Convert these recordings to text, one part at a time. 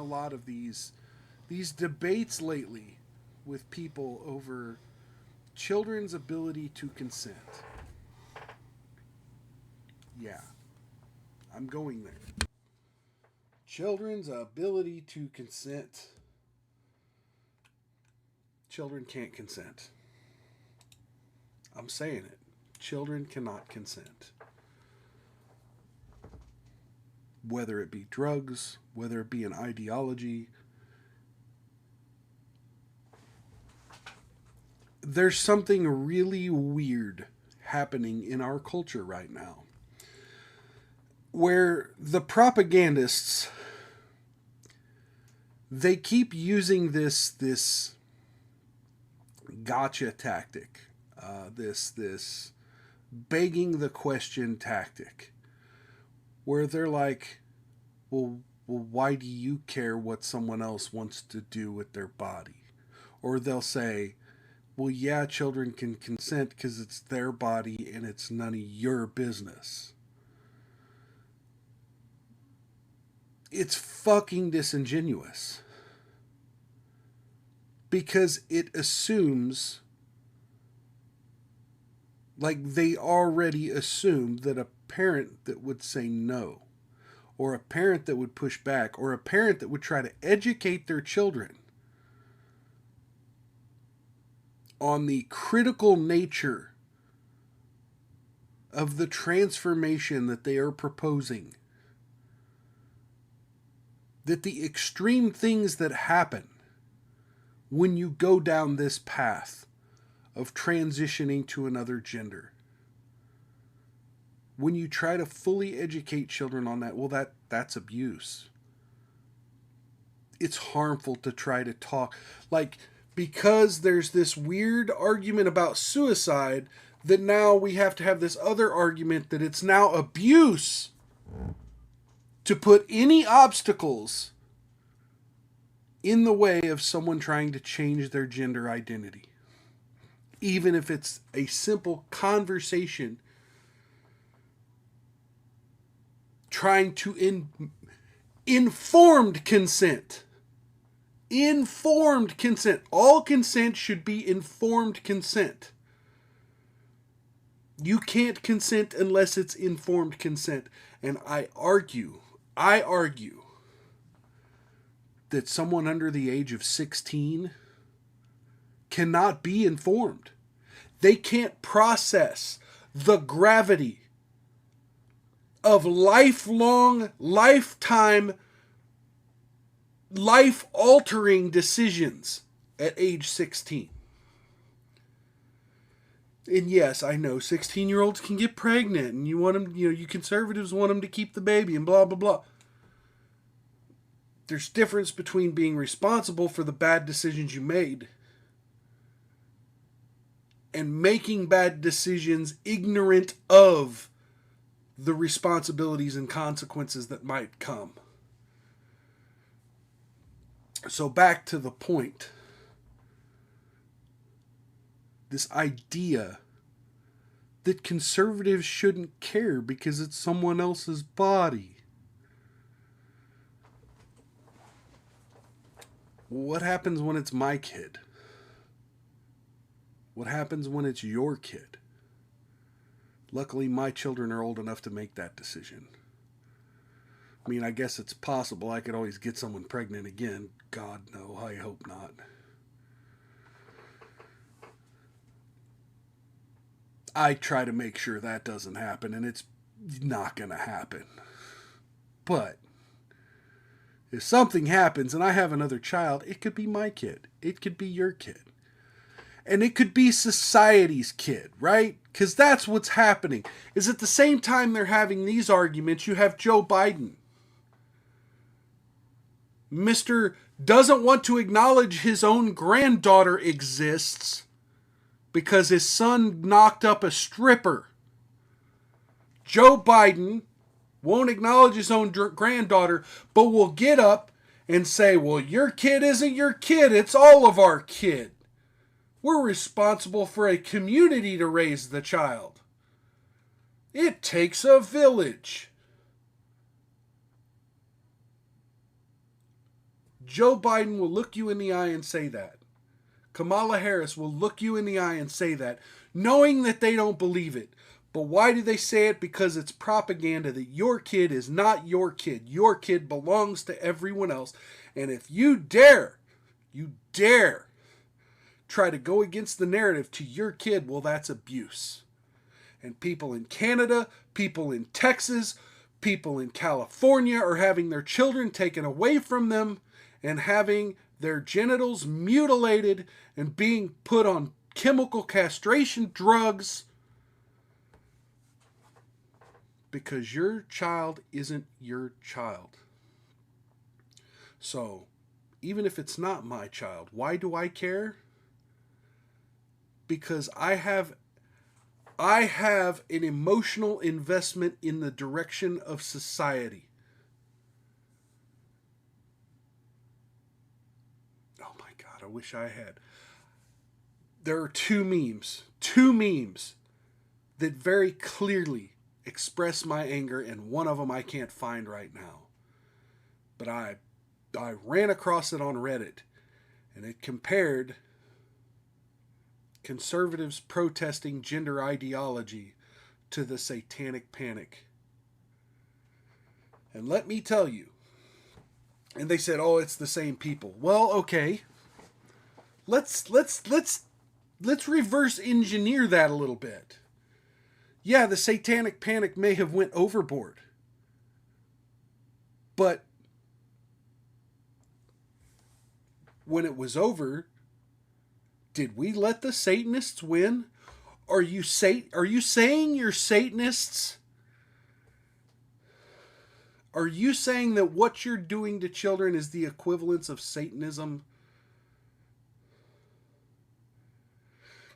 lot of these debates lately with people over children's ability to consent. Yeah, I'm going there. Children's ability to consent. Children can't consent. I'm saying it. Children cannot consent. Whether it be drugs, whether it be an ideology, there's something really weird happening in our culture right now where the propagandists, they keep using this gotcha tactic, this begging the question tactic, where they're like, well, why do you care what someone else wants to do with their body? Or they'll say, well, yeah, children can consent because it's their body and it's none of your business. It's fucking disingenuous. Because it assumes, like they already assume, that a parent that would say no, or a parent that would push back, or a parent that would try to educate their children on the critical nature of the transformation that they are proposing, that the extreme things that happen when you go down this path of transitioning to another gender, when you try to fully educate children on that, well, that's abuse. It's harmful to try to talk, like, because there's this weird argument about suicide, that now we have to have this other argument that it's now abuse to put any obstacles in the way of someone trying to change their gender identity. Even if it's a simple conversation trying to informed consent. Informed consent. All consent should be informed consent. You can't consent unless it's informed consent. And I argue that someone under the age of 16 cannot be informed. They can't process the gravity of lifelong, lifetime, life-altering decisions at age 16. And yes, I know 16-year-olds can get pregnant, and you want them, you conservatives want them to keep the baby, and blah, blah, blah. There's difference between being responsible for the bad decisions you made and making bad decisions ignorant of the responsibilities and consequences that might come. So back to the point. This idea that conservatives shouldn't care because it's someone else's body. What happens when it's my kid? What happens when it's your kid? Luckily, my children are old enough to make that decision. I mean, I guess it's possible I could always get someone pregnant again. God, no, I hope not. I try to make sure that doesn't happen, and it's not going to happen. But if something happens and I have another child, it could be my kid. It could be your kid. And it could be society's kid, right? Because that's what's happening. Is at the same time they're having these arguments, you have Joe Biden. Mr. doesn't want to acknowledge his own granddaughter exists because his son knocked up a stripper. Joe Biden won't acknowledge his own granddaughter, but will get up and say, well, your kid isn't your kid, it's all of our kid. We're responsible for a community to raise the child. It takes a village. Joe Biden will look you in the eye and say that. Kamala Harris will look you in the eye and say that, knowing that they don't believe it. But why do they say it? Because it's propaganda that your kid is not your kid. Your kid belongs to everyone else. And if you dare try to go against the narrative to your kid, well, that's abuse. And people in Canada, people in Texas, people in California are having their children taken away from them and having their genitals mutilated and being put on chemical castration drugs because your child isn't your child. So, even if it's not my child, why do I care? Because I have an emotional investment in the direction of society. Oh my God, I wish I had. There are two memes that very clearly express my anger, and one of them I can't find right now. But I ran across it on Reddit, and it compared conservatives protesting gender ideology to the satanic panic. And let me tell you, and they said, "Oh, it's the same people." Well, okay. Let's reverse engineer that a little bit. Yeah, the satanic panic may have went overboard. But when it was over, did we let the Satanists win? Are you saying you're Satanists? Are you saying that what you're doing to children is the equivalence of Satanism?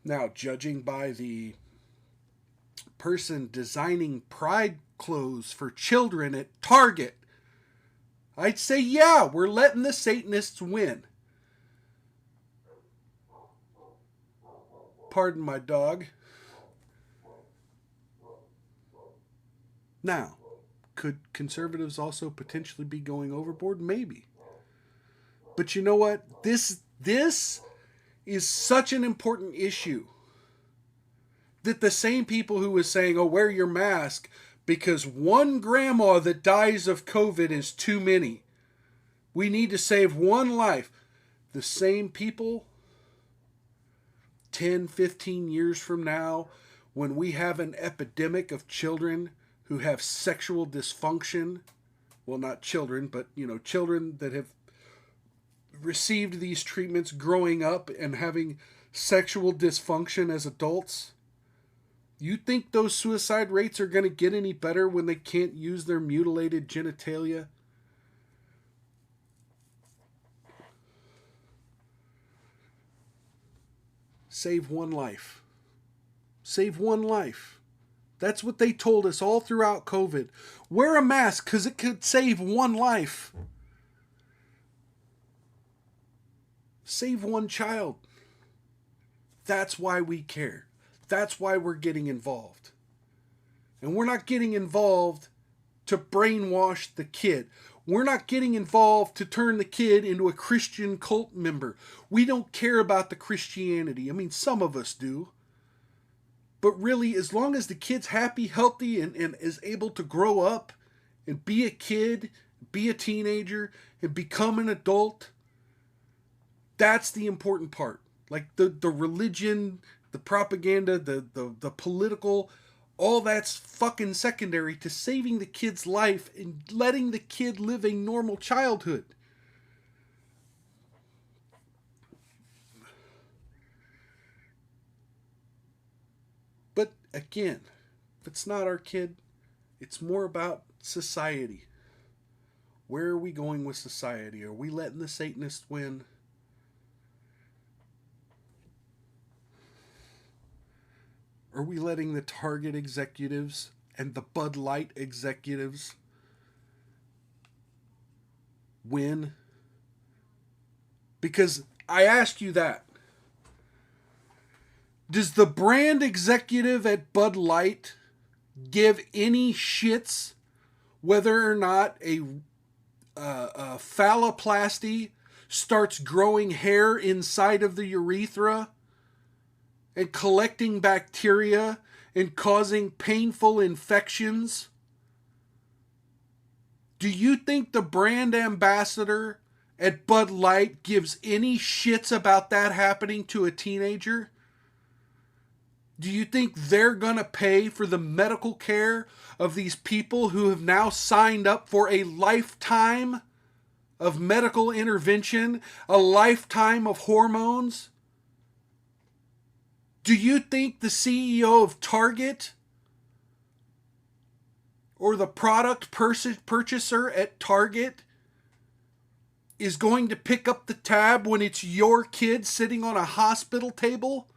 Now, judging by the person designing pride clothes for children at Target, I'd say, yeah, we're letting the Satanists win. Pardon my dog. Now, could conservatives also potentially be going overboard? Maybe. But you know what? This is such an important issue that the same people who was saying, "Oh, wear your mask because one grandma that dies of COVID is too many. We need to save one life." The same people 10, 15 years from now, when we have an epidemic of children who have sexual dysfunction, well, not children, but, children that have received these treatments growing up and having sexual dysfunction as adults, you think those suicide rates are going to get any better when they can't use their mutilated genitalia? Save one life. Save one life. That's what they told us all throughout COVID. Wear a mask because it could save one life. Save one child. That's why we care. That's why we're getting involved. And we're not getting involved to brainwash the kid. We're not getting involved to turn the kid into a Christian cult member. We don't care about the Christianity. I mean, some of us do. But really, as long as the kid's happy, healthy, and is able to grow up and be a kid, be a teenager, and become an adult, that's the important part. Like the religion, the propaganda, the political, all that's fucking secondary to saving the kid's life and letting the kid live a normal childhood. But again, if it's not our kid, it's more about society. Where are we going with society? Are we letting the Satanists win? Are we letting the Target executives and the Bud Light executives win? Because I asked you that. Does the brand executive at Bud Light give any shits whether or not a phalloplasty starts growing hair inside of the urethra and collecting bacteria and causing painful infections? Do you think the brand ambassador at Bud Light gives any shits about that happening to a teenager? Do you think they're going to pay for the medical care of these people who have now signed up for a lifetime of medical intervention, a lifetime of hormones? Do you think the CEO of Target or the product purchaser at Target is going to pick up the tab when it's your kid sitting on a hospital table